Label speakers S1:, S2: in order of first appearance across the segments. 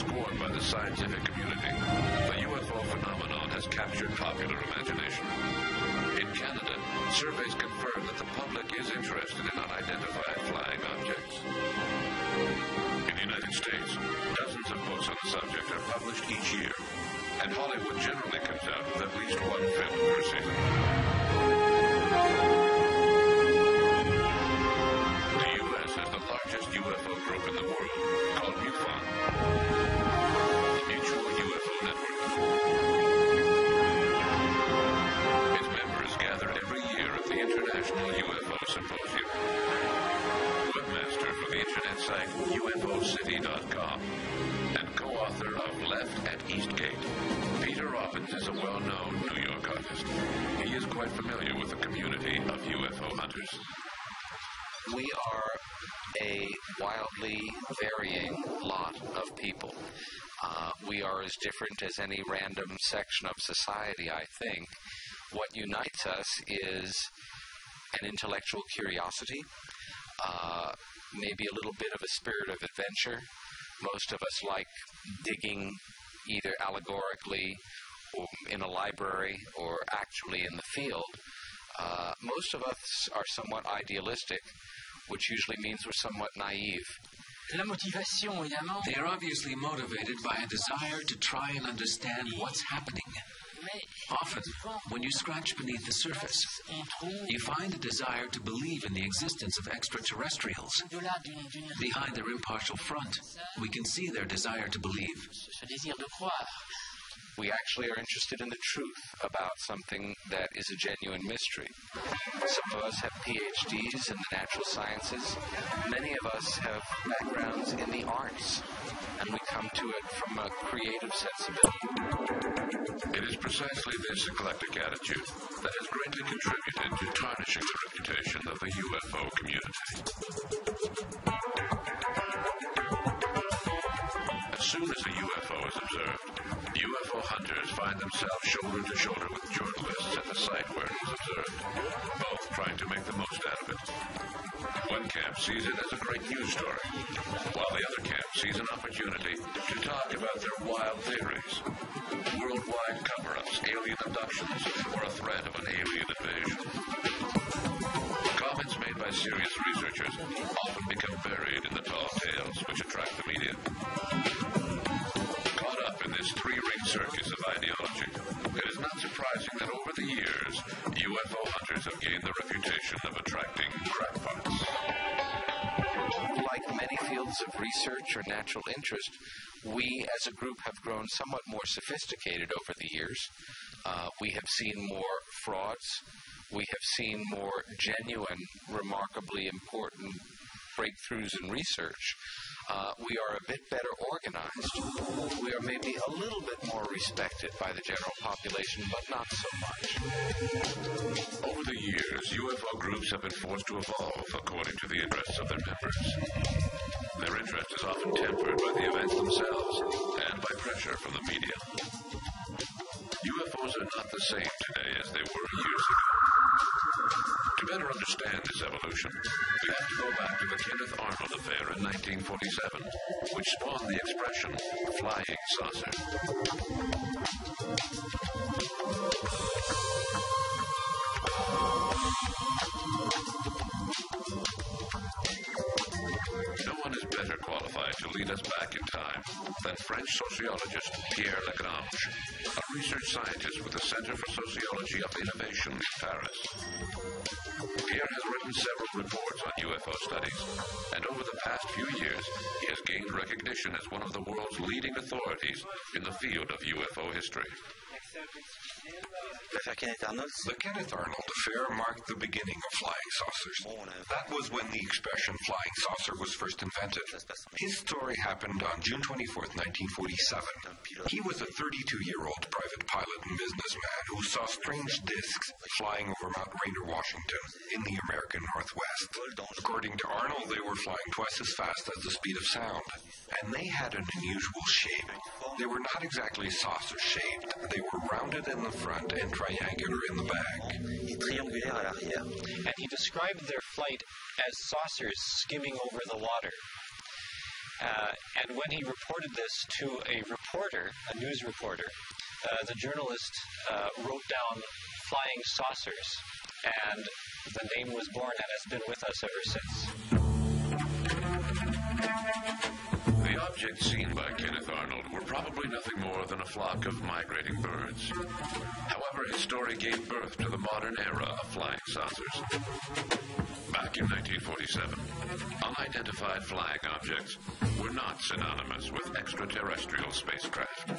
S1: scorned by the scientific community, the UFO phenomenon has captured popular imagination. In Canada, surveys confirm that the public is interested in unidentified flying objects. In the United States, dozens of books on the subject are published each year, and Hollywood generally comes out with at least one film per season. The U.S. has the largest UFO group in the world, called MUFON, the Mutual UFO Network. Its members gather every year at the International UFO Symposium. Webmaster for the internet site UFOcity.com and co-author of Left at Eastgate, Peter Robbins is a well-known New York artist. He is quite familiar with the community of UFO hunters.
S2: We are a wildly varying lot of people. We are as different as any random section of society, I think. What unites us is an intellectual curiosity, maybe a little bit of a spirit of adventure. Most of us like digging either allegorically or in a library or actually in the field. Most of us are somewhat idealistic, which usually means we're somewhat naive.
S3: They are obviously motivated by a desire to try and understand what's happening. Often, when you scratch beneath the surface, you find a desire to believe in the existence of extraterrestrials. Behind their impartial front, we can see their desire to believe.
S2: We actually are interested in the truth about something that is a genuine mystery. Some of us have PhDs in the natural sciences. Many of us have backgrounds in the arts, and we come to it from a creative sensibility.
S1: It is precisely this eclectic attitude that has greatly contributed to tarnishing the reputation of the UFO community. As soon as a UFO is observed, UFO hunters find themselves shoulder to shoulder with journalists at the site where it was observed, both trying to make the most out of it. One camp sees it as a great news story, while the other camp sees an opportunity to talk about their wild theories, worldwide cover-ups, alien abductions, or a threat of an alien invasion. Comments made by serious researchers often become buried in the tall tales which attract the media. Caught up in this three-ring circus of ideology, it is not surprising that over the years, UFO hunters have gained the reputation of attracting crackpots.
S2: Like many fields of research or natural interest, we as a group have grown somewhat more sophisticated over the years. We have seen more frauds. We have seen more genuine, remarkably important breakthroughs in research. We are a bit better organized. We are maybe a little bit more respected by the general population, but not so much.
S1: Over the years, UFO groups have been forced to evolve according to the interests of their members. Their interest is often tempered by the events themselves and by pressure from the media. UFOs are not the same today as they were years ago. To better understand this evolution, we have to go back to the Kenneth Arnold affair in 1947, which spawned the expression, flying saucer. No one is better qualified to lead us back in time than French sociologist Pierre Lagrange, a research scientist with the Center for Sociology of Innovation in Paris. Pierre has written several reports on UFO studies, and over the past few years, he has gained recognition as one of the world's leading authorities in the field of UFO history.
S4: The Kenneth Arnold affair marked the beginning of flying saucers. That was when the expression flying saucer was first invented. His story happened on June 24th, 1947. He was a 32-year-old private pilot and businessman who saw strange discs flying over Mount Rainier, Washington, in the American Northwest. According to Arnold, they were flying twice as fast as the speed of sound, and they had an unusual shape. They were not exactly saucer-shaped. They were rounded in the front and triangular in the back.
S5: And he described their flight as saucers skimming over the water. And when he reported this to a reporter, a news reporter, the journalist wrote down flying saucers, and the name was born and has been with us ever since.
S1: The objects seen by Kenneth Arnold were probably nothing more than a flock of migrating birds. However, his story gave birth to the modern era of flying saucers. Back in 1947, unidentified flying objects were not synonymous with extraterrestrial spacecraft.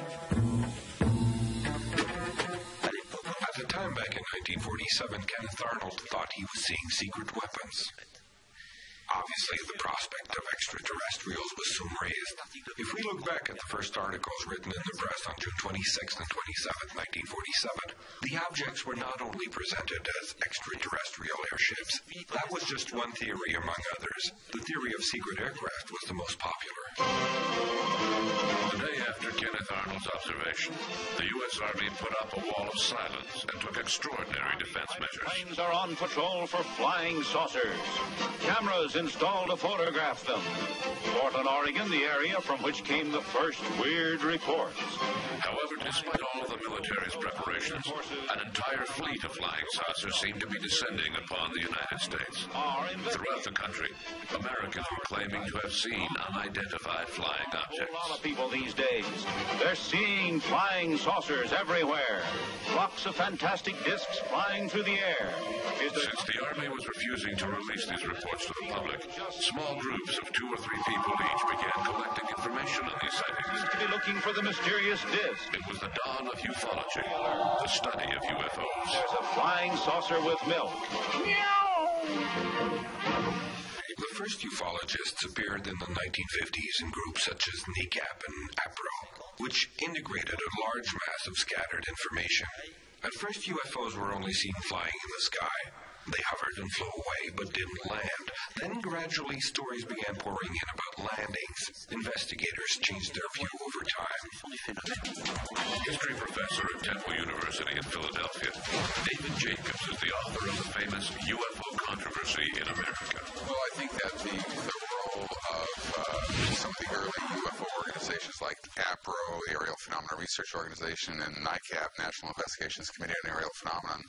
S4: At the time back in 1947, Kenneth Arnold thought he was seeing secret weapons. Obviously, the prospect of extraterrestrials was soon raised. If we look back at the first articles written in the press on June 26 and 27, 1947, the objects were not only presented as extraterrestrial airships. That was just one theory among others. The theory of secret aircraft was the most popular.
S1: The day after Kenneth Arnold's observation, the U.S. Army put up a wall of silence and took extraordinary defense measures.
S6: Planes are on patrol for flying saucers. Cameras installed to photograph them. Portland, Oregon, the area from which came the first weird reports.
S1: However, despite all of the military's preparations, an entire fleet of flying saucers seemed to be descending upon the United States. Throughout the country, Americans were claiming to have seen unidentified flying objects.
S6: A lot of people these days, they're seeing flying saucers everywhere. Flocks of fantastic discs flying through the air.
S1: Since the Army was refusing to release these reports to the public, small groups of 2 or 3 people each began collecting information on these sightings.
S6: To be looking for the mysterious disc.
S1: It was the dawn of ufology, the study of UFOs.
S6: There's a flying saucer with milk.
S4: The first ufologists appeared in the 1950s in groups such as NICAP and APRO, which integrated a large mass of scattered information. At first, UFOs were only seen flying in the sky. They hovered and flew away, but didn't land. Then gradually stories began pouring in about landings. Investigators changed their view over time.
S1: History professor at Temple University in Philadelphia, David Jacobs is the author of the famous UFO controversy in America.
S7: Well, I think that the role of some of the early UFO organizations like APRO, the Aerial Phenomena Research Organization, and NICAP, National Investigations Committee on Aerial Phenomenon,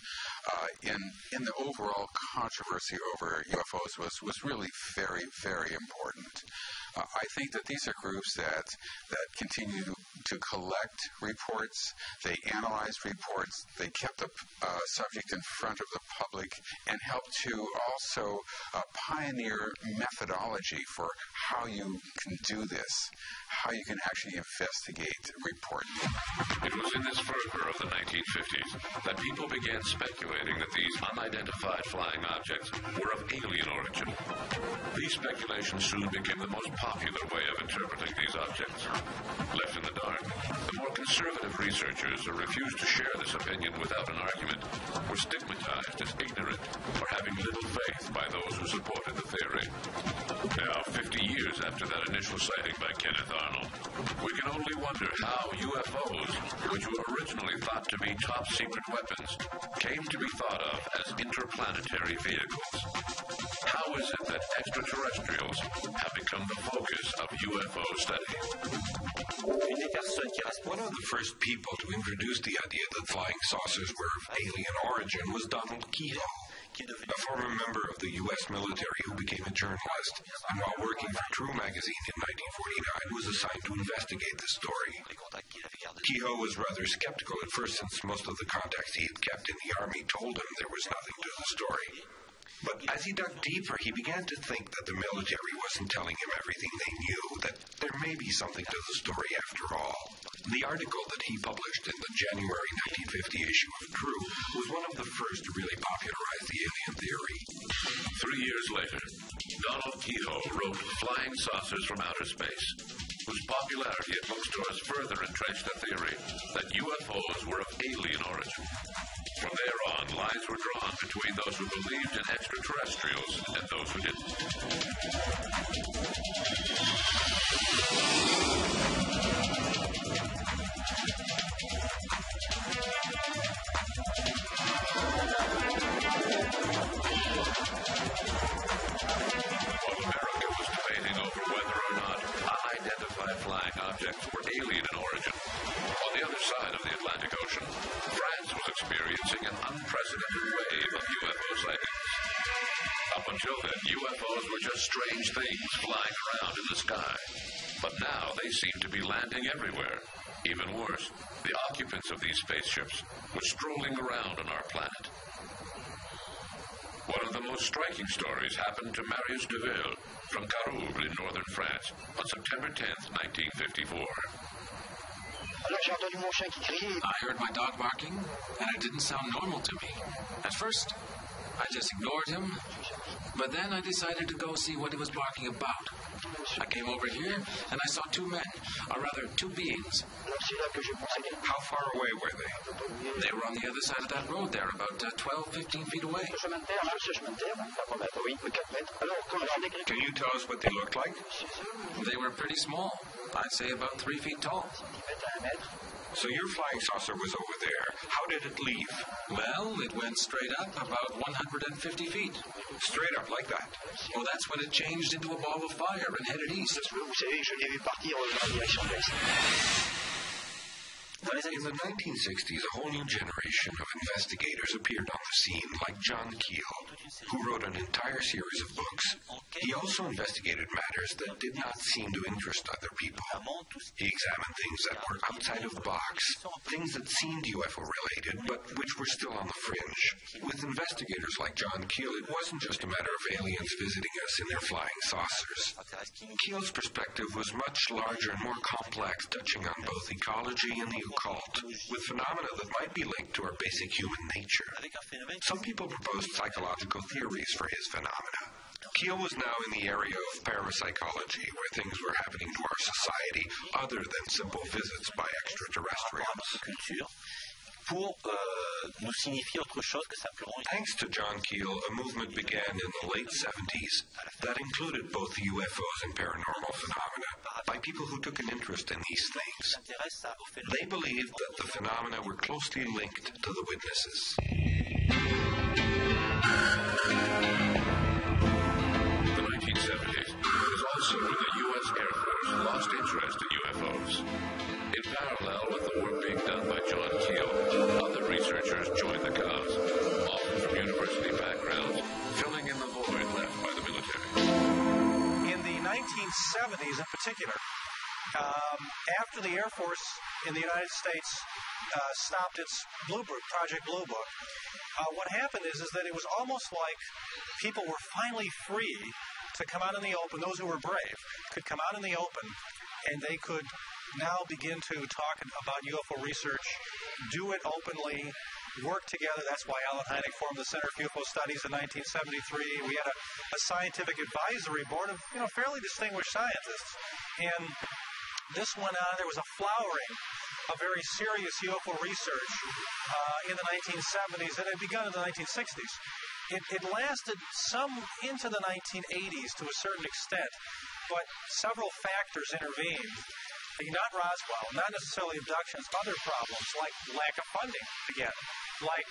S7: in the overall controversy over UFOs was really very, very important. I think that these are groups that continue to collect reports, they analyze reports, they kept the subject in front of the public, and help to also pioneer methodology for how you can do this, how you can actually investigate reports.
S1: It was in this fervor of the 1950s that people began speculating that these unidentified flying objects were of alien origin. These speculations soon became the most popular way of interpreting these objects. Left in the dark, the more conservative researchers who refused to share this opinion without an argument were stigmatized as ignorant or having little faith by those who supported the theory. Now, 50 years after that initial sighting by Kenneth Arnold, we can only wonder how UFOs, which were originally thought to be top-secret weapons, came to be thought of as interplanetary vehicles. How is it that extraterrestrials have become the focus of UFO study?
S4: One of the first people to introduce the idea that flying saucers were of alien origin was Donald Kehoe, a former member of the U.S. military who became a journalist, and while working for True magazine in 1949 was assigned to investigate the story. Kehoe was rather skeptical at first, since most of the contacts he had kept in the Army told him there was nothing to the story. But as he dug deeper, he began to think that the military wasn't telling him everything they knew, that there may be something to the story after all. The article that he published in the January 1950 issue of True was one of the first to really popularize the alien theory.
S1: 3 years later, Donald Kehoe wrote Flying Saucers from Outer Space, whose popularity at bookstores further entrenched the theory that UFOs were of alien origin. From there on, lines were drawn between those who believed in extraterrestrials and those who didn't. While America was debating over whether or not Up until then, UFOs were just strange things flying around in the sky. But now they seem to be landing everywhere. Even worse, the occupants of these spaceships were strolling around on our planet. One of the most striking stories happened to Marius Deville from Carouble in northern France on September 10th, 1954.
S3: I heard my dog barking, and it didn't sound normal to me. At first, I just ignored him, but then I decided to go see what he was barking about. I came over here, and I saw two men, or rather, two beings.
S4: How far away were they?
S3: They were on the other side of that road there, about 12, 15 feet away.
S4: Can you tell us what they looked like?
S3: They were pretty small. I'd say about 3 feet tall.
S4: So your flying saucer was over there. How did it leave?
S3: Well, it went straight up about 150 feet.
S4: Straight up like that?
S3: Well, that's when it changed into a ball of fire and headed east.
S4: In the 1960s, a whole new generation of investigators appeared on the scene, like John Keel, who wrote an entire series of books. He also investigated matters that did not seem to interest other people. He examined things that were outside of the box, things that seemed UFO-related, but which were still on the fringe. With investigators like John Keel, it wasn't just a matter of aliens visiting us in their flying saucers. Keel's perspective was much larger and more complex, touching on both ecology and the occult, with phenomena that might be linked to our basic human nature. Some people proposed psychological theories for his phenomena. Keel was now in the area of parapsychology, where things were happening to our society other than simple visits by extraterrestrials. Thanks to John Keel, a movement began in the late 70s that included both the UFOs and paranormal phenomena by people who took an interest in these things. They believed that the phenomena were closely linked to the witnesses.
S1: The 1970s was also when the U.S. Air Force lost interest in UFOs. In parallel with the work being done by John Keel, other researchers joined the cause, often from university backgrounds, filling in the void left by the military.
S8: In the 1970s in particular, after the Air Force in the United States stopped its Blue Book, Project Blue Book, what happened is that it was almost like people were finally free to come out in the open. Those who were brave could come out in the open, and they could now begin to talk about UFO research, do it openly, work together. That's why Alan Hynek formed the Center for UFO Studies in 1973. We had a scientific advisory board of fairly distinguished scientists, and this went on. There was a flowering of very serious UFO research in the 1970s, and it began in the 1960s. It lasted some into the 1980s to a certain extent, but several factors intervened. Not Roswell, not necessarily abductions, other problems like lack of funding, again, like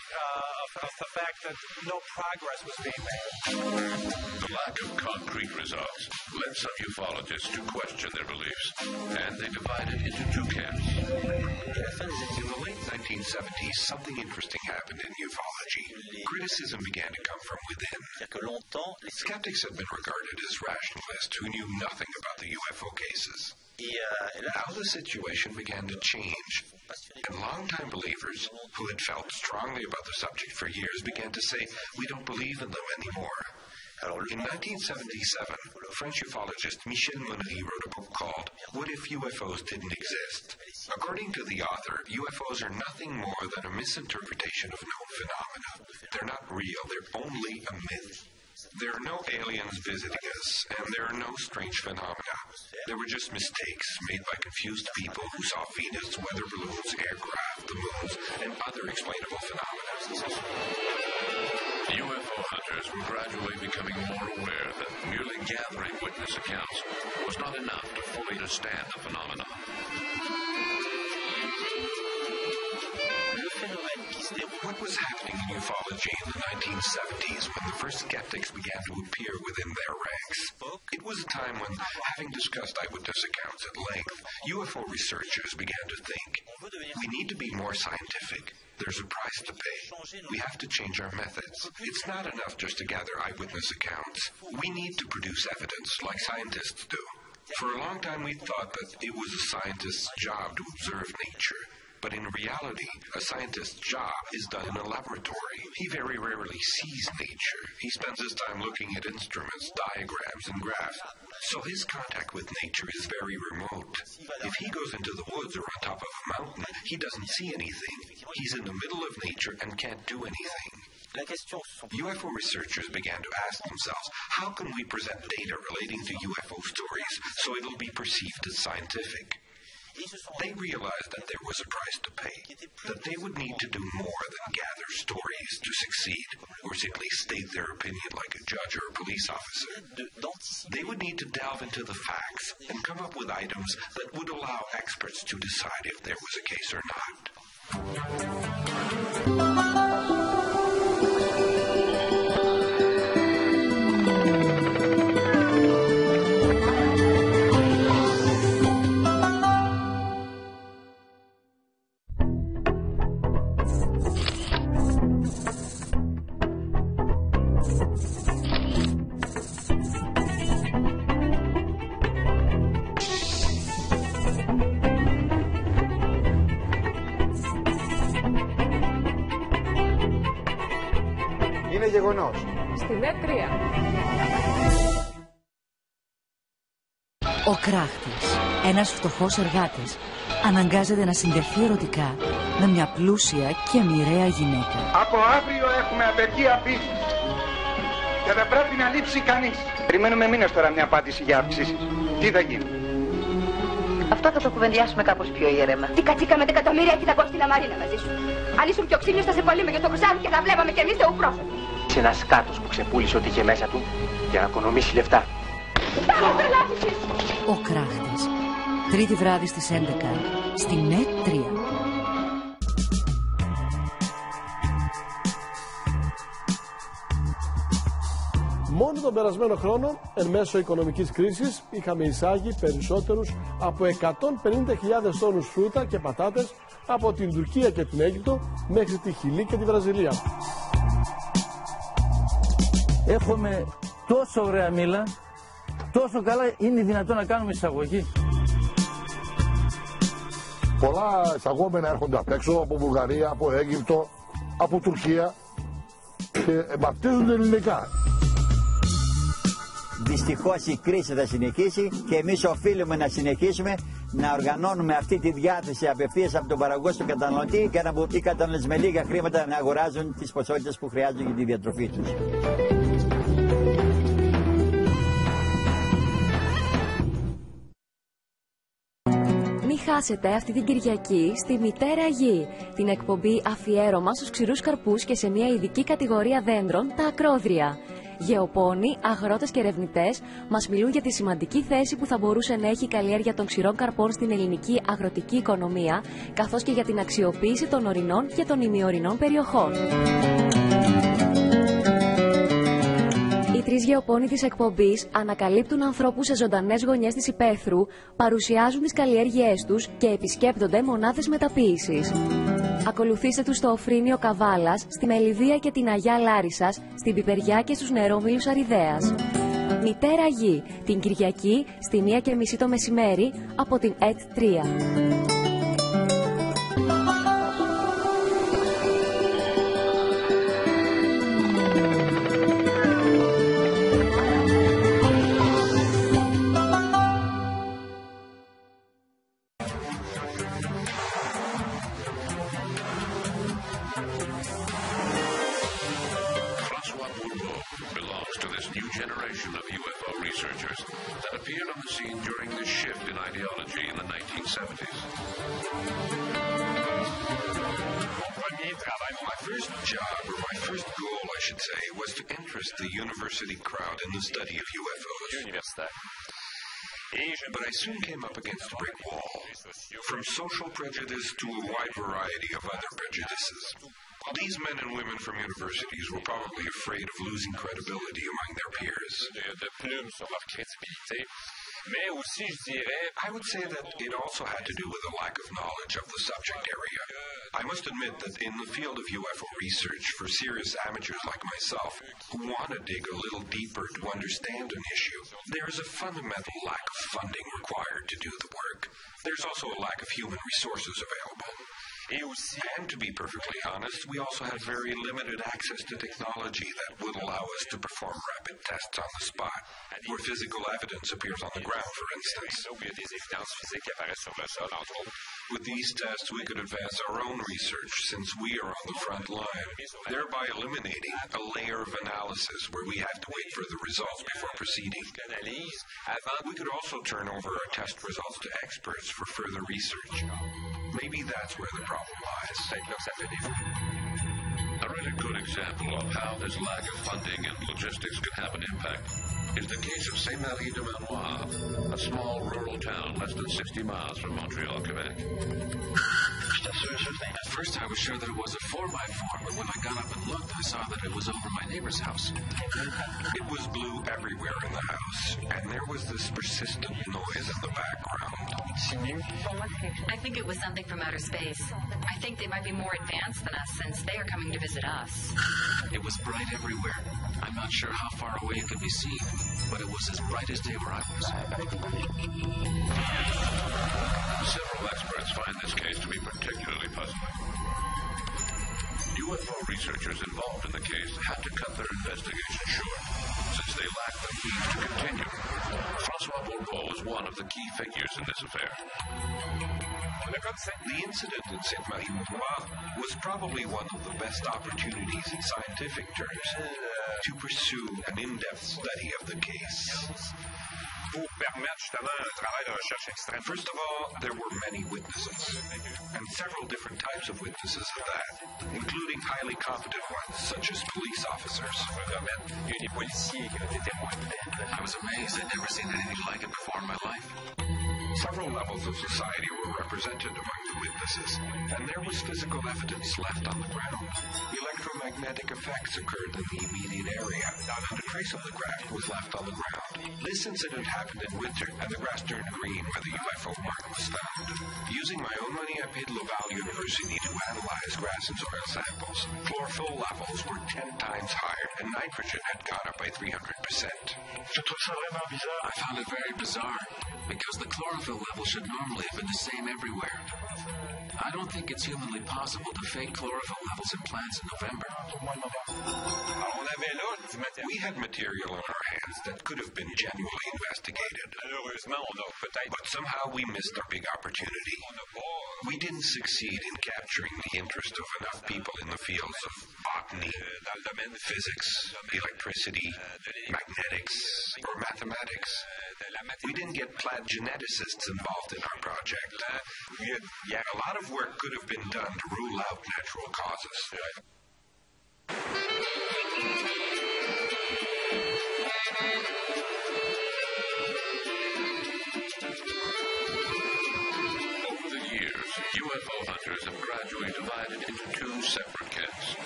S8: the fact that no progress was being made.
S1: The lack of concrete results led some ufologists to question their beliefs, and they divided into two camps.
S4: In the late 1970s, something interesting happened in ufology. Criticism began to come from within. Skeptics had been regarded as rationalists who knew nothing about the UFO cases. Now the situation began to change, and longtime believers who had felt strongly about the subject for years began to say, we don't believe in them anymore. In 1977, French ufologist Michel Monnery wrote a book called What If UFOs Didn't Exist? According to the author, UFOs are nothing more than a misinterpretation of known phenomena. They're not real, they're only a myth. There are no aliens visiting us, and there are no strange phenomena. There were just mistakes made by confused people who saw Venus, weather balloons, aircraft, the moons, and other explainable phenomena.
S1: UFO hunters were gradually becoming more aware that merely gathering witness accounts was not enough to fully understand the phenomenon.
S4: What was happening in ufology in the 1970s when the first skeptics began to appear within their ranks? It was a time when, having discussed eyewitness accounts at length, UFO researchers began to think, we need to be more scientific. There's a price to pay. We have to change our methods. It's not enough just to gather eyewitness accounts. We need to produce evidence like scientists do. For a long time we thought that it was a scientist's job to observe nature. But in reality, a scientist's job is done in a laboratory. He very rarely sees nature. He spends his time looking at instruments, diagrams, and graphs. So his contact with nature is very remote. If he goes into the woods or on top of a mountain, he doesn't see anything. He's in the middle of nature and can't do anything. UFO researchers began to ask themselves, how can we present data relating to UFO stories so it'll be perceived as scientific? They realized that there was a price to pay, that they would need to do more than gather stories to succeed, or simply state their opinion like a judge or a police officer. They would need to delve into the facts and come up with items that would allow experts to decide if there was a case or not.
S9: Είναι γεγονός.
S10: Στην ΕΠ3.
S11: Ο Κράχτης, ένας φτωχός εργάτης, αναγκάζεται να συνδεθεί ερωτικά με μια πλούσια και μοιραία γυναίκα.
S9: Από αύριο έχουμε απεργία πίστης και δεν πρέπει να λείψει κανείς. Περιμένουμε μήνες τώρα μια απάντηση για αύξηση. Τι θα γίνει?
S12: Αυτό θα το κουβεντιάσουμε κάπως πιο ήρεμα. Τι κατσίκαμε τα εκατομμύρια και θα πω στη Λαμαρίνα μαζί σου. Αν ήσουν πιο ξύλιος θα σε πολύμε και στο χρυσάφι και θα βλέπαμε κι εμείς θεοπρόσωποι.
S9: Είσαι ένας κάτος που ξεπούλησε ό,τι είχε μέσα του για να οικονομήσει λεφτά.
S11: Ο Κράχτης. Τρίτη βράδυ στις 11 στην ΕΠ3.
S13: Μόνο τον περασμένο χρόνο, εν μέσω οικονομικής κρίσης, είχαμε εισάγει περισσότερους από 150.000 τόνους φρούτα και πατάτες από την Τουρκία και την Αίγυπτο μέχρι τη Χιλή και τη Βραζιλία.
S14: Έχουμε τόσο ωραία μήλα, τόσο καλά είναι δυνατόν να κάνουμε εισαγωγή.
S15: Πολλά εισαγόμενα έρχονται απ' έξω, από Βουλγαρία, από Αίγυπτο, από Τουρκία και βαπτίζονται ελληνικά.
S16: Δυστυχώς η κρίση θα συνεχίσει και εμείς οφείλουμε να συνεχίσουμε να οργανώνουμε αυτή τη διάθεση απευθείας από τον παραγωγό στον καταναλωτή και να μπορούν οι καταναλωτές με λίγα χρήματα να αγοράζουν τις ποσότητες που χρειάζονται για τη διατροφή τους.
S17: Μην χάσετε αυτή την Κυριακή στη Μητέρα Γη, την εκπομπή αφιέρωμα στους ξηρούς καρπούς και σε μια ειδική κατηγορία δέντρων, τα ακρόδρια. Γεωπόνοι, αγρότες και ερευνητές μας μιλούν για τη σημαντική θέση που θα μπορούσε να έχει η καλλιέργεια των ξηρών καρπών στην ελληνική αγροτική οικονομία, καθώς και για την αξιοποίηση των ορεινών και των ημιορεινών περιοχών. Οι τρεις γεωπόνοι της εκπομπής ανακαλύπτουν ανθρώπους σε ζωντανές γωνιές της υπαίθρου, παρουσιάζουν τις καλλιέργειές τους και επισκέπτονται μονάδες μεταποίησης. Ακολουθήστε τους στο Οφρίνιο Καβάλας, στη Μελιδία και την Αγιά Λάρισσας, στην Πιπεριά και στους Νερόμυλους Αριδαίας. Μητέρα Γη, την Κυριακή στη 1:30 το μεσημέρι από την ΕΤ3.
S4: Study of UFOs. But I soon came up against a brick wall. From social prejudice to a wide variety of other prejudices. These men and women from universities were probably afraid of losing credibility among their peers. I would say that it also had to do with a lack of knowledge of the subject area. I must admit that in the field of UFO research, for serious amateurs like myself who want to dig a little deeper to understand an issue, there is a fundamental lack of funding required to do the work. There's also a lack of human resources available. And to be perfectly honest, we also have very limited access to technology that would allow us to perform rapid tests on the spot, where physical evidence appears on the ground, for instance. With these tests, we could advance our own research since we are on the front line, thereby eliminating a layer of analysis where we have to wait for the results before proceeding. We could also turn over our test results to experts for further research. Maybe that's where the problem lies.
S1: A really good example of how this lack of funding and logistics can have an impact is the case of Saint-Marie-de-Manoir, a small rural town less than 60 miles from Montreal, Quebec.
S3: At first I was sure that it was a 4x4, but when I got up and looked, I saw that it was over my neighbor's house.
S4: It was blue everywhere in the house, and there was this persistent noise in the background.
S10: I think it was something from outer space. I think they might be more advanced than us since they are coming to visit us.
S3: It was bright everywhere. I'm not sure how far away it could be seen, but it was as bright as day where I was.
S1: Several experts find this case to be particularly puzzling. UFO researchers involved in the case had to cut their investigation short, since they lacked the means to continue. François Bourbeau was one of the key figures in this affair.
S4: The incident in Saint-Marie-de-Manoir was probably one of the best opportunities in scientific terms to pursue an in-depth study of the case. First of all, there were many witnesses, and several different types of witnesses at that, including highly competent ones, such as police officers.
S3: I was amazed. I'd never seen anything like it before in my life.
S4: Several levels of society were represented among the witnesses, and there was physical evidence left on the ground. Electromagnetic effects occurred in the immediate area, and a trace of the craft was left on the ground. This incident happened in winter, and the grass turned green where the UFO mark was found. Using my own money, I paid Laval University to analyze grass and soil samples. Chlorophyll levels were 10 times higher, and nitrogen had gone up by 300%.
S3: I found it very bizarre, because the chlorophyll level should normally have been the same everywhere. I don't think it's humanly possible to fake chlorophyll levels in plants in November.
S4: We had material in our hands that could have been genuinely investigated. But somehow we missed our big opportunity. We didn't succeed in capturing the interest of enough people in the fields of botany, physics, electricity, magnetics, or mathematics. We didn't get plant geneticists involved in our project. A lot of work could have been done to rule out natural causes.
S1: Over the years, UFO hunters have gradually divided into two separate camps.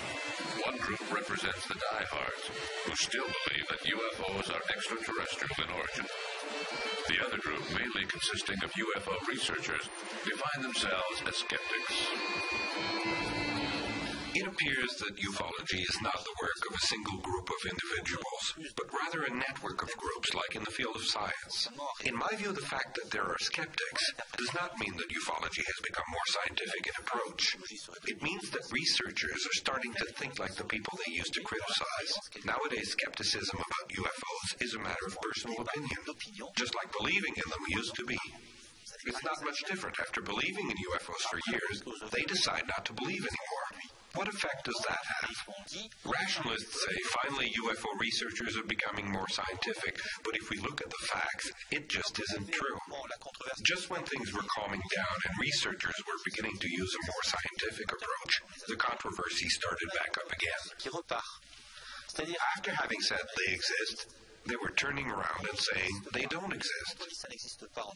S1: One group represents the diehards, who still believe that UFOs are extraterrestrial in origin. The other group, mainly consisting of UFO researchers, define themselves as skeptics.
S4: It appears that ufology is not the work of a single group of individuals, but rather a network of groups like in the field of science. In my view, the fact that there are skeptics does not mean that ufology has become more scientific in approach. It means that researchers are starting to think like the people they used to criticize. Nowadays, skepticism about UFOs is a matter of personal opinion, just like believing in them used to be. It's not much different. After believing in UFOs for years, they decide not to believe anymore. What effect does that have? Rationalists say finally UFO researchers are becoming more scientific, but if we look at the facts, it just isn't true. Just when things were calming down and researchers were beginning to use a more scientific approach, the controversy started back up again. After having said they exist, They were turning around and saying they don't exist.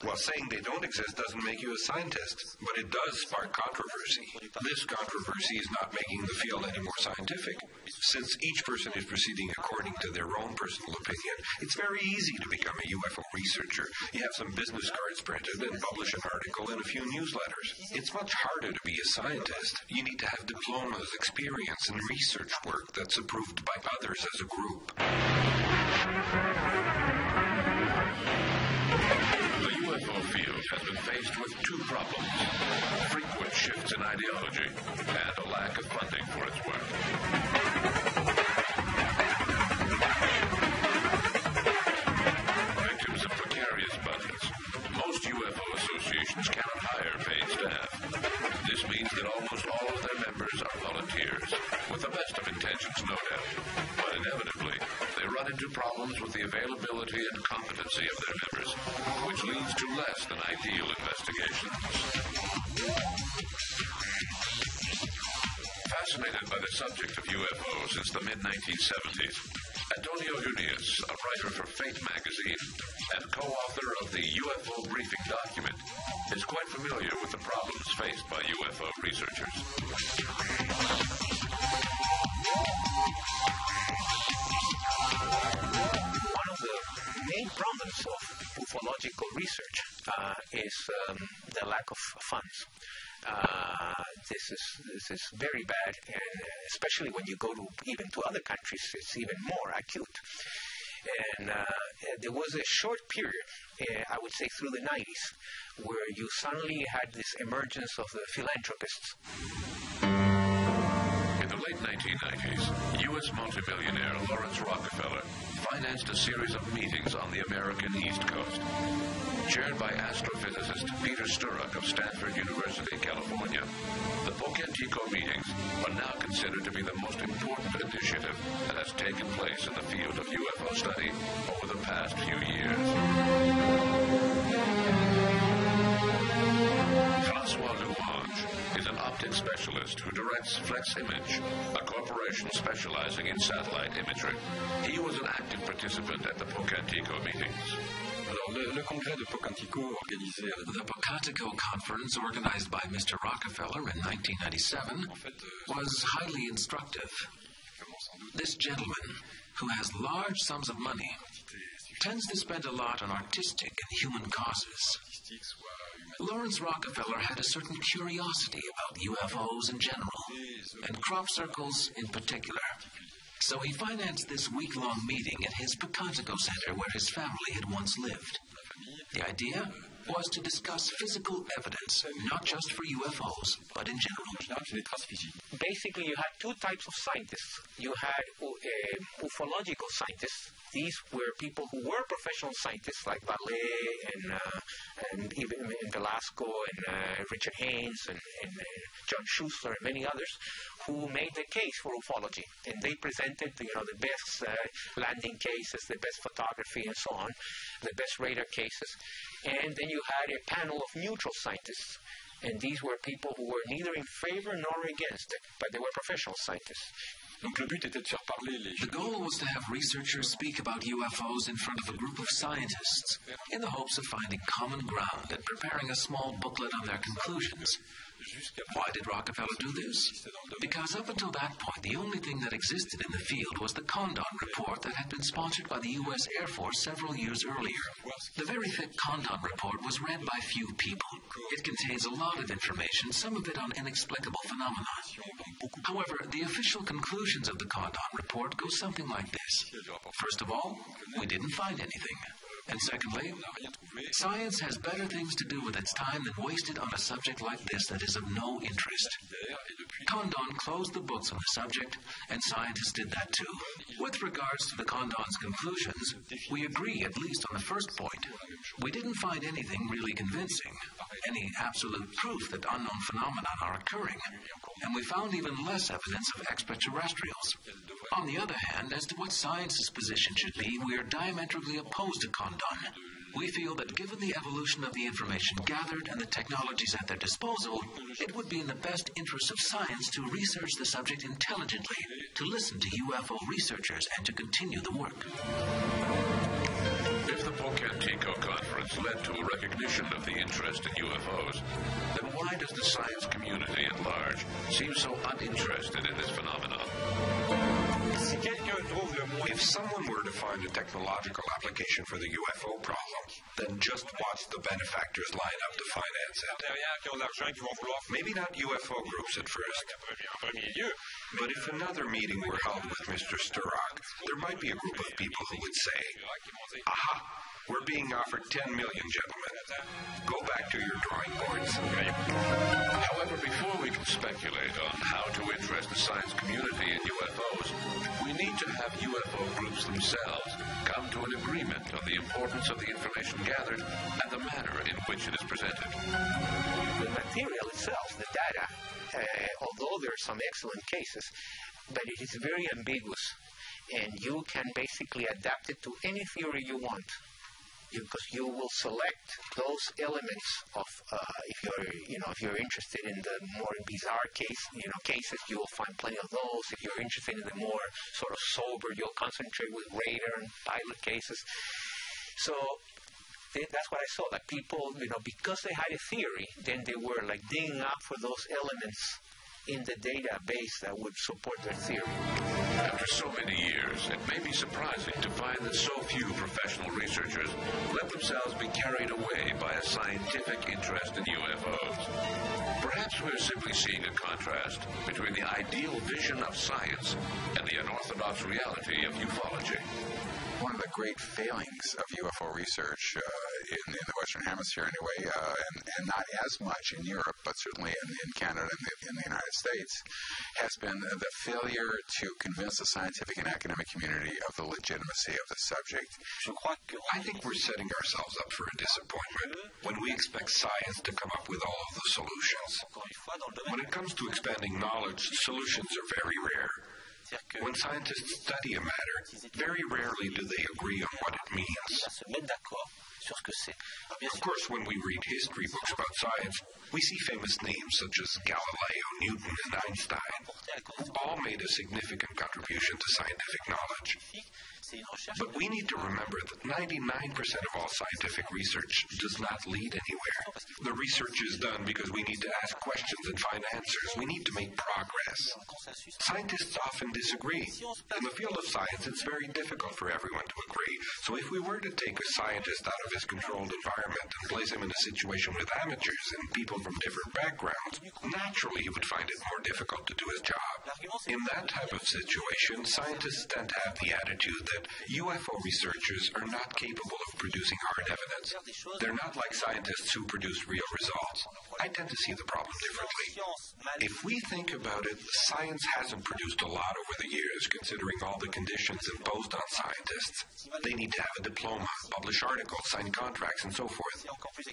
S4: Well, saying they don't exist doesn't make you a scientist, but it does spark controversy. This controversy is not making the field any more scientific. Since each person is proceeding according to their own personal opinion, it's very easy to become a UFO researcher. You have some business cards printed and publish an article and a few newsletters. It's much harder to be a scientist. You need to have diplomas, experience, and research work that's approved by others as a group.
S1: The UFO field has been faced with two problems: frequent shifts in ideology and a lack of funding for its work. Victims of precarious budgets, most UFO associations cannot hire paid staff. This means that almost all of their members are volunteers, with the best of intentions, no doubt. But inevitably, they run into problems with the availability and competency of their members, which leads to less than ideal investigations. Fascinated by the subject of UFOs since the mid-1970s, Antonio Unias, a writer for Fate magazine and co-author of the UFO briefing document, is quite familiar with the problems faced by UFO researchers.
S18: One of the main problems of ufological research is the lack of funds. This is very bad, and especially when you go to even to other countries, it's even more acute. And there was a short period, I would say through the 90s, where you suddenly had this emergence of the philanthropists.
S1: In the late 1990s, U.S. multimillionaire Lawrence Rockefeller financed a series of meetings on the American East Coast. Chaired by astrophysicist Peter Sturrock of Stanford University, California, the Pocantico meetings are now considered to be the most important initiative that has taken place in the field of UFO study over the past few years. Francois Louange is an optics specialist who directs Flex Image, a corporation specializing in satellite imagery. He was an active participant at the Pocantico meetings.
S3: The Pocantico conference organized by Mr. Rockefeller in 1997 was highly instructive. This gentleman, who has large sums of money, tends to spend a lot on artistic and human causes. Lawrence Rockefeller had a certain curiosity about UFOs in general, and crop circles in particular. So he financed this week-long meeting at his Pocantico Center where his family had once lived. The idea was to discuss physical evidence, not just for UFOs, but in general.
S18: Basically, you had two types of scientists. You had ufological scientists. These were people who were professional scientists like Vallée and even Velasco and Richard Haynes and John Schuster and many others who made the case for ufology. And they presented, the best landing cases, the best photography and so on, the best radar cases. And then you had a panel of neutral scientists. And these were people who were neither in favor nor against it, but they were professional scientists.
S3: The goal was to have researchers speak about UFOs in front of a group of scientists in the hopes of finding common ground and preparing a small booklet on their conclusions. Why did Rockefeller do this? Because up until that point, the only thing that existed in the field was the Condon report that had been sponsored by the U.S. Air Force several years earlier. The very thick Condon report was read by few people. It contains a lot of information, some of it on inexplicable phenomena. However, the official conclusions of the Condon report go something like this. First of all, we didn't find anything. And secondly, science has better things to do with its time than waste it on a subject like this that is of no interest. Condon closed the books on the subject, and scientists did that too. With regards to the Condon's conclusions, we agree at least on the first point. We didn't find anything really convincing, any absolute proof that unknown phenomena are occurring, and we found even less evidence of extraterrestrials. On the other hand, as to what science's position should be, we are diametrically opposed to Condon. We feel that given the evolution of the information gathered and the technologies at their disposal, it would be in the best interest of science to research the subject intelligently, to listen to UFO researchers, and to continue the work.
S1: recognition of the interest in UFOs, then why does the science community at large seem so uninterested in this phenomenon?
S4: If someone were to find a technological application for the UFO problem, then just watch the benefactors line up to finance it. Maybe not UFO groups at first, but if another meeting were held with Mr. Sturrock, there might be a group of people who would say, "Aha! We're being offered 10 million, gentlemen. Go back to your drawing boards."
S1: However, before we can speculate on how to interest the science community in UFOs, we need to have UFO groups themselves come to an agreement on the importance of the information gathered and the manner in which it is presented.
S18: The material itself, the data, although there are some excellent cases, but it is very ambiguous, and you can basically adapt it to any theory you want. Because you will select those elements of, if you're interested in the more bizarre cases, you will find plenty of those. If you're interested in the more sort of sober, you'll concentrate with radar and pilot cases. So that's what I saw. That people, because they had a theory, then they were like digging up for those elements in the database that would support their theory.
S1: After so many years, it may be surprising to find that so few professional researchers let themselves be carried away by a scientific interest in UFOs. Perhaps we're simply seeing a contrast between the ideal vision of science and the unorthodox reality of ufology.
S7: One of the great failings of UFO research in the Western Hemisphere anyway, and not as much in Europe, but certainly in Canada and in the United States, has been the failure to convince the scientific and academic community of the legitimacy of the subject.
S4: I think we're setting ourselves up for a disappointment when we expect science to come up with all of the solutions. When it comes to expanding knowledge, solutions are very rare. When scientists study a matter, very rarely do they agree on what it means. Of course, when we read history books about science, we see famous names such as Galileo, Newton, and Einstein, who all made a significant contribution to scientific knowledge. But we need to remember that 99% of all scientific research does not lead anywhere. The research is done because we need to ask questions and find answers. We need to make progress. Scientists often disagree. In the field of science, it's very difficult for everyone to agree. So if we were to take a scientist out of his controlled environment and place him in a situation with amateurs and people from different backgrounds, naturally he would find it more difficult to do his job. In that type of situation, scientists tend to have the attitude that UFO researchers are not capable of producing hard evidence. They're not like scientists who produce real results. I tend to see the problem differently. If we think about it, science hasn't produced a lot over the years, considering all the conditions imposed on scientists. They need to have a diploma, publish articles, sign contracts, and so forth.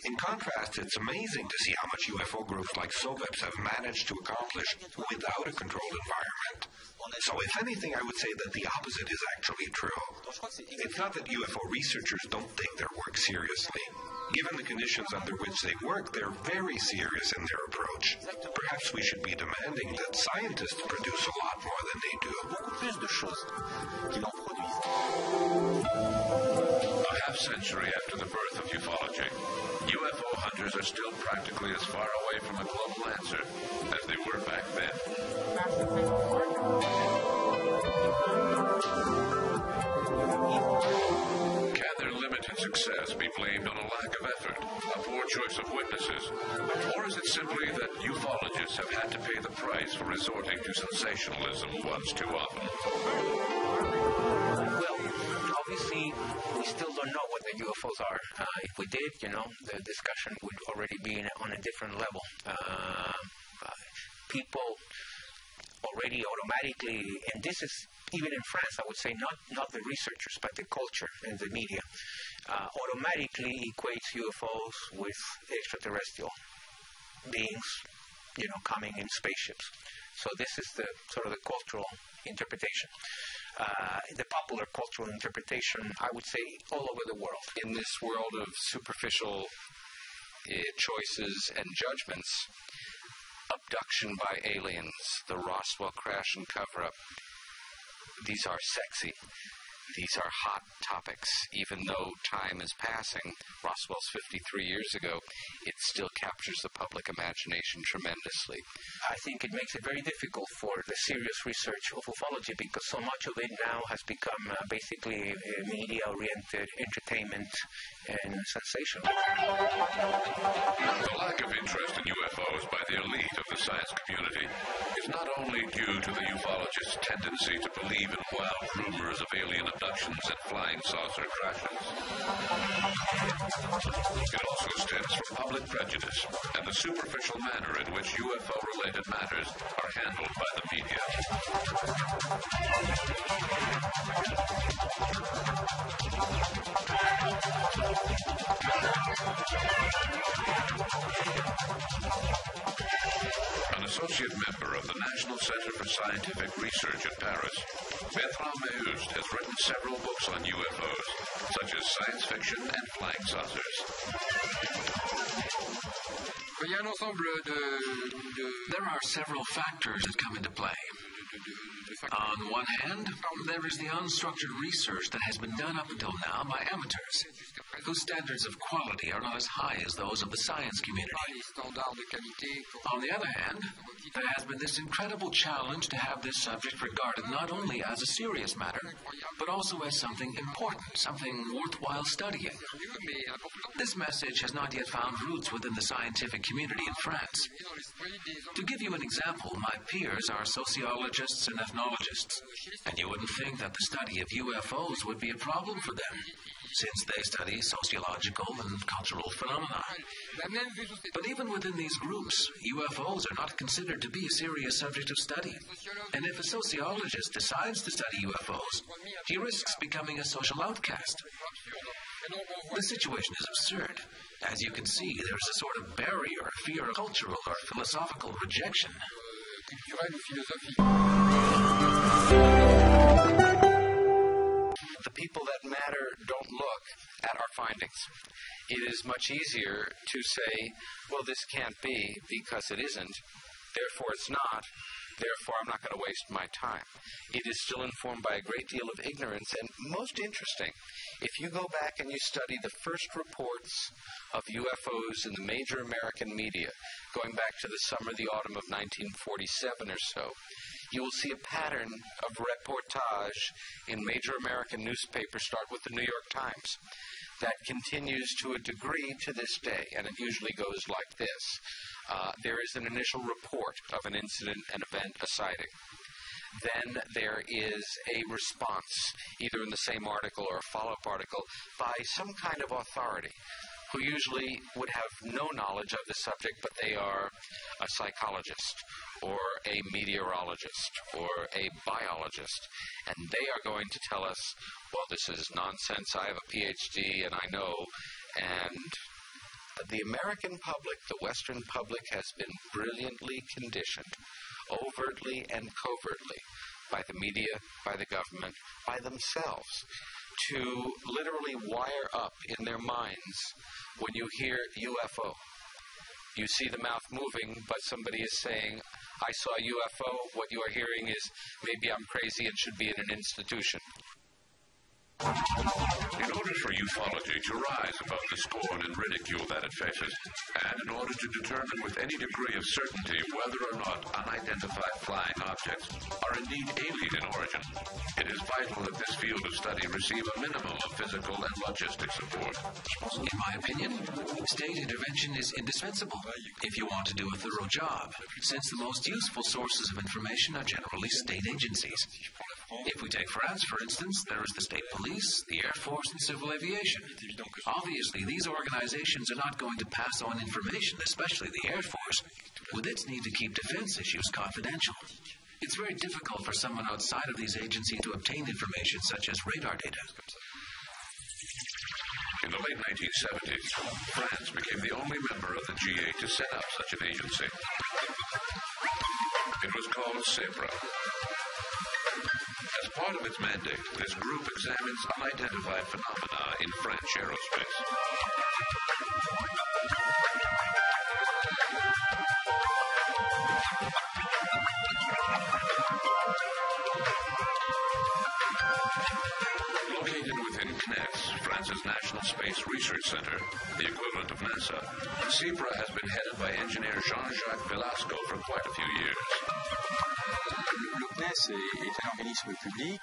S4: In contrast, it's amazing to see how much UFO groups like SOVEPs have managed to accomplish without a controlled environment. So if anything, I would say that the opposite is actually true. It's not that UFO researchers don't take their work seriously. Given the conditions under which they work, they're very serious in their approach. Perhaps we should be demanding that scientists produce a lot more than they do.
S1: A half-century after the birth of ufology, UFO hunters are still practically as far away from a global answer as they were back then. Can their limited success be blamed on a lack of effort, a poor choice of witnesses, or is it simply that ufologists have had to pay the price for resorting to sensationalism once too often?
S18: Well, obviously, we still don't know what the UFOs are. If we did, the discussion would already be on a different level. People already automatically, and this is even in France, I would say not the researchers, but the culture and the media, automatically equates UFOs with extraterrestrial beings, coming in spaceships. So this is the sort of the cultural interpretation. The popular cultural interpretation, I would say, all over the world.
S19: In this world of superficial choices and judgments, abduction by aliens, the Roswell crash and cover-up, these are sexy.
S2: These are hot topics. Even though time is passing, Roswell's 53 years ago, it still captures the public imagination tremendously.
S18: I think it makes it very difficult for the serious research of ufology because so much of it now has become basically media-oriented entertainment and sensational.
S1: The lack of interest in UFOs by the elite of the science community is not only due to the ufologists' tendency to believe in wild rumors of alien abductions and flying saucer crashes. It also stems from public prejudice and the superficial manner in which UFO-related matters are handled by the media. An associate member of the National Center for Scientific Research at Paris, Bertrand has written several books on UFOs, such as science fiction and flying saucers.
S3: There are several factors that come into play. On one hand, there is the unstructured research that has been done up until now by amateurs, whose standards of quality are not as high as those of the science community. On the other hand, there has been this incredible challenge to have this subject regarded not only as a serious matter, but also as something important, something worthwhile studying. This message has not yet found roots within the scientific community in France. To give you an example, my peers are sociologists and ethnologists, and you wouldn't think that the study of UFOs would be a problem for them, since they study sociological and cultural phenomena. But even within these groups, UFOs are not considered to be a serious subject of study. And if a sociologist decides to study UFOs, he risks becoming a social outcast. The situation is absurd. As you can see, there is a sort of barrier, fear of cultural or philosophical rejection.
S2: The people that matter don't look at our findings. It is much easier to say, well, this can't be because it isn't, therefore it's not, therefore I'm not going to waste my time. It is still informed by a great deal of ignorance, and most interesting, if you go back and you study the first reports of UFOs in the major American media, going back to the summer, the autumn of 1947 or so, you will see a pattern of reportage in major American newspapers, start with the New York Times, that continues to a degree to this day, and it usually goes like this. There is an initial report of an incident, an event, a sighting. Then there is a response, either in the same article or a follow-up article, by some kind of authority, who usually would have no knowledge of the subject, but they are a psychologist or a meteorologist or a biologist, and they are going to tell us, well, this is nonsense, I have a PhD and I know, and the American public, the Western public, has been brilliantly conditioned, overtly and covertly, by the media, by the government, by themselves, to literally wire up in their minds when you hear UFO. You see the mouth moving, but somebody is saying, I saw a UFO. What you are hearing is, maybe I'm crazy and should be in an institution.
S1: In order for ufology to rise above the scorn and ridicule that it faces, and in order to determine with any degree of certainty whether or not unidentified flying objects are indeed alien in origin, it is vital that this field of study receive a minimum of physical and logistic support.
S3: In my opinion, state intervention is indispensable if you want to do a thorough job, since the most useful sources of information are generally state agencies. If we take France, for instance, there is the state police, the Air Force, and civil aviation. Obviously, these organizations are not going to pass on information, especially the Air Force, with its need to keep defense issues confidential. It's very difficult for someone outside of these agencies to obtain information such as radar data.
S1: In the late 1970s, France became the only member of the G8 to set up such an agency. It was called SEPRA. As part of its mandate, this group examines unidentified phenomena in French aerospace. States, France's National Space Research Center, the equivalent of NASA, CIPRA has been headed by engineer Jean-Jacques Velasco for quite a few years.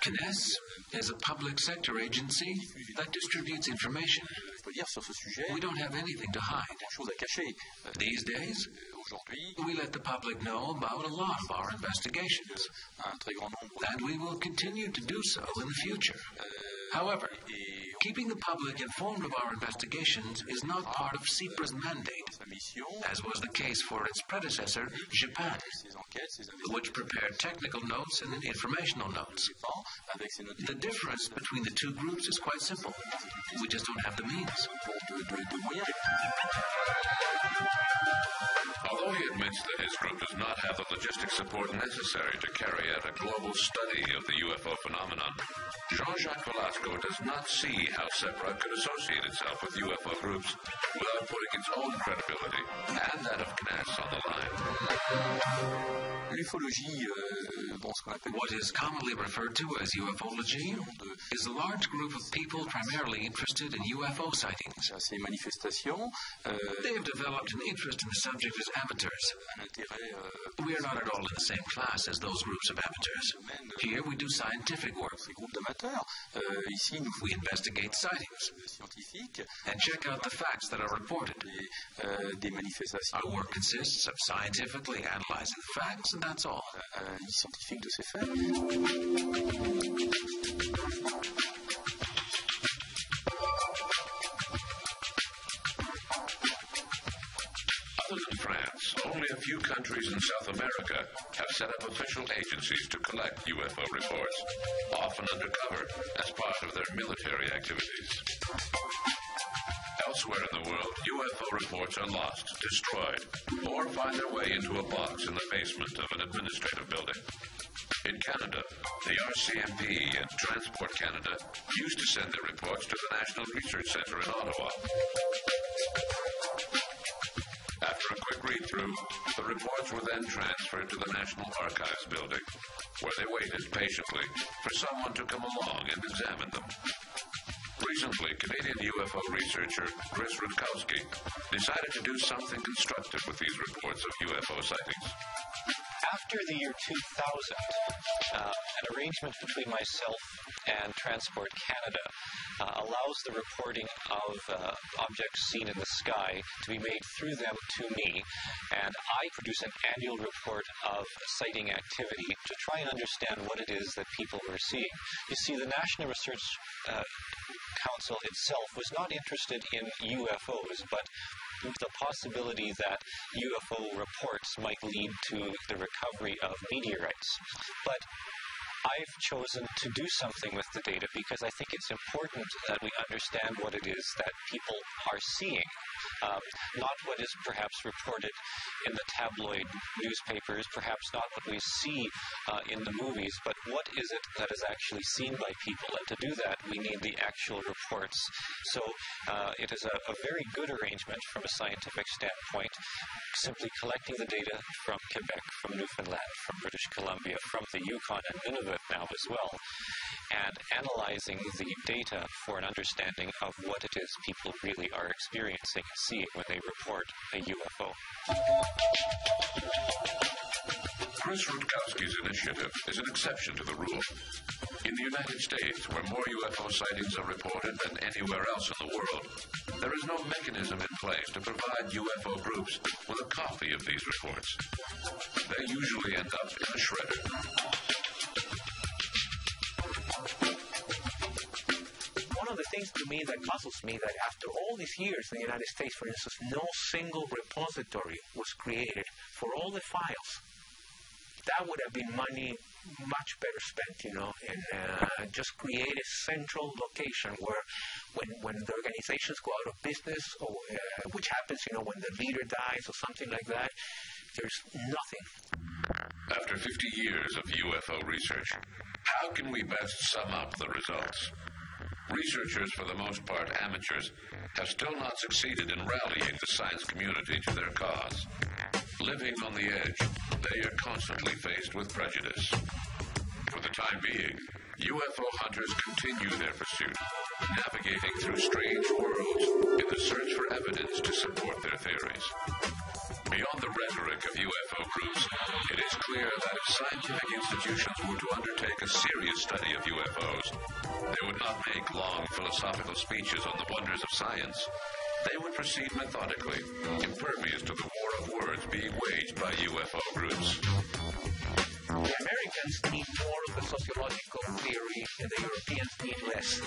S3: CNES is a public sector agency that distributes information. We don't have anything to hide. These days, we let the public know about a lot of our investigations, and we will continue to do so in the future. However, keeping the public informed of our investigations is not part of CIPRA's mandate, as was the case for its predecessor, Japan, which prepared technical notes and informational notes. The difference between the two groups is quite simple. We just don't have the means.
S1: Although he admits that his group does not have the logistic support necessary to carry out a global study of the UFO phenomenon, Jean-Jacques Velasco does not see how CIPRA could associate itself with UFO groups without putting its own credibility and that of CNES on the line.
S3: What is commonly referred to as ufology is a large group of people primarily interested in UFO sightings. They have developed an interest in the subject as amateurs. We are not at all in the same class as those groups of amateurs. Here we do scientific work. We investigate sightings and check out the facts that are reported. Our work consists of scientifically analyzing the facts, and that's all.
S1: Other than France, only a few countries in South America have set up official agencies to collect UFO reports, often undercover as part of their military activities. Elsewhere in the world, UFO reports are lost, destroyed, or find their way into a box in the basement of an administrative building. In Canada, the RCMP and Transport Canada used to send their reports to the National Research Centre in Ottawa. After a quick read-through, the reports were then transferred to the National Archives building, where they waited patiently for someone to come along and examine them. Recently, Canadian UFO researcher Chris Rutkowski decided to do something constructive with these reports of UFO sightings.
S5: After the year 2000, an arrangement between myself and Transport Canada allows the reporting of objects seen in the sky to be made through them to me, and I produce an annual report of sighting activity to try and understand what it is that people were seeing. You see, the National Research Council itself was not interested in UFOs, but the possibility that UFO reports might lead to the recovery of meteorites. But I've chosen to do something with the data because I think it's important that we understand what it is that people are seeing, not what is perhaps reported in the tabloid newspapers, perhaps not what we see in the movies, but what is it that is actually seen by people. And to do that, we need the actual reports. So it is a very good arrangement from a scientific standpoint, simply collecting the data from Quebec, from Newfoundland, from British Columbia, from the Yukon and Nunavut now as well, and analyzing the data for an understanding of what it is people really are experiencing and seeing when they report a UFO.
S1: Chris Rutkowski's initiative is an exception to the rule. In the United States, where more UFO sightings are reported than anywhere else in the world, there is no mechanism in place to provide UFO groups with a copy of these reports. They usually end up in a shredder.
S18: One of the things to me that puzzles me that after all these years in the United States, for instance, no single repository was created for all the files. That would have been money much better spent, and just create a central location where when the organizations go out of business, or which happens, when the leader dies or something like that, there's nothing.
S1: After 50 years of UFO research, how can we best sum up the results? Researchers, for the most part amateurs, have still not succeeded in rallying the science community to their cause. Living on the edge, they are constantly faced with prejudice. For the time being, UFO hunters continue their pursuit, navigating through strange worlds in the search for evidence to support their theories. Beyond the rhetoric of UFO groups, it is clear that if scientific institutions were to undertake a serious study of UFOs, they would not make long philosophical speeches on the wonders of science. They would proceed methodically, impervious to the war of words being waged by UFO groups.
S18: The Americans need more of the sociological theory and the Europeans need less.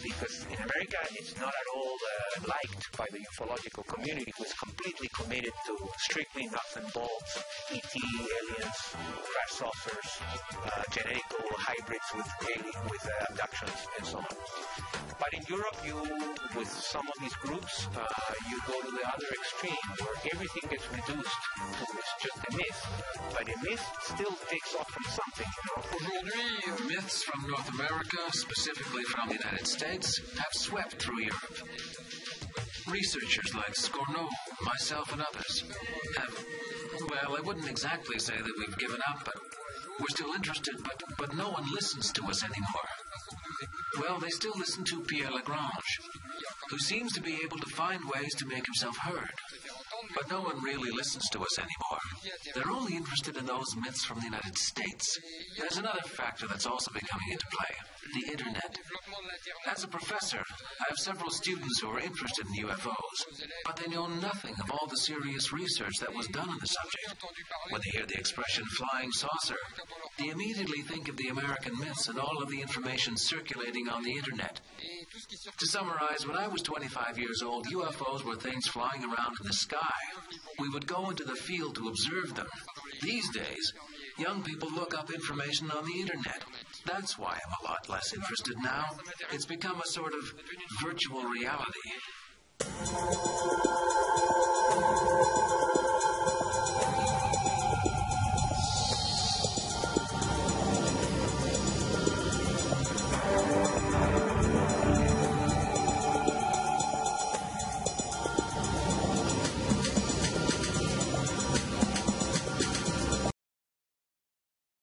S18: Because in America it's not at all liked by the ufological community, who is completely committed to strictly nuts and bolts, ET, aliens, crash saucers, genetical hybrids with abductions and so on. But in Europe, with some of these groups, you go to the other extreme, where everything gets reduced to just a myth. But a myth still takes off from something, you know.
S3: Aujourd'hui, myths from North America, specifically from the United States, have swept through Europe. Researchers like Scorno, myself, and others have, well, I wouldn't exactly say that we've given up, but we're still interested, but no one listens to us anymore. Well, they still listen to Pierre Lagrange, who seems to be able to find ways to make himself heard. But no one really listens to us anymore. They're only interested in those myths from the United States. There's another factor that's also been coming into play: the Internet. As a professor, I have several students who are interested in UFOs, but they know nothing of all the serious research that was done on the subject. When they hear the expression flying saucer, they immediately think of the American myths and all of the information circulating on the Internet. To summarize, when I was 25 years old, UFOs were things flying around in the sky. We would go into the field to observe them. These days, young people look up information on the Internet. That's why I'm a lot less interested now. It's become a sort of virtual reality.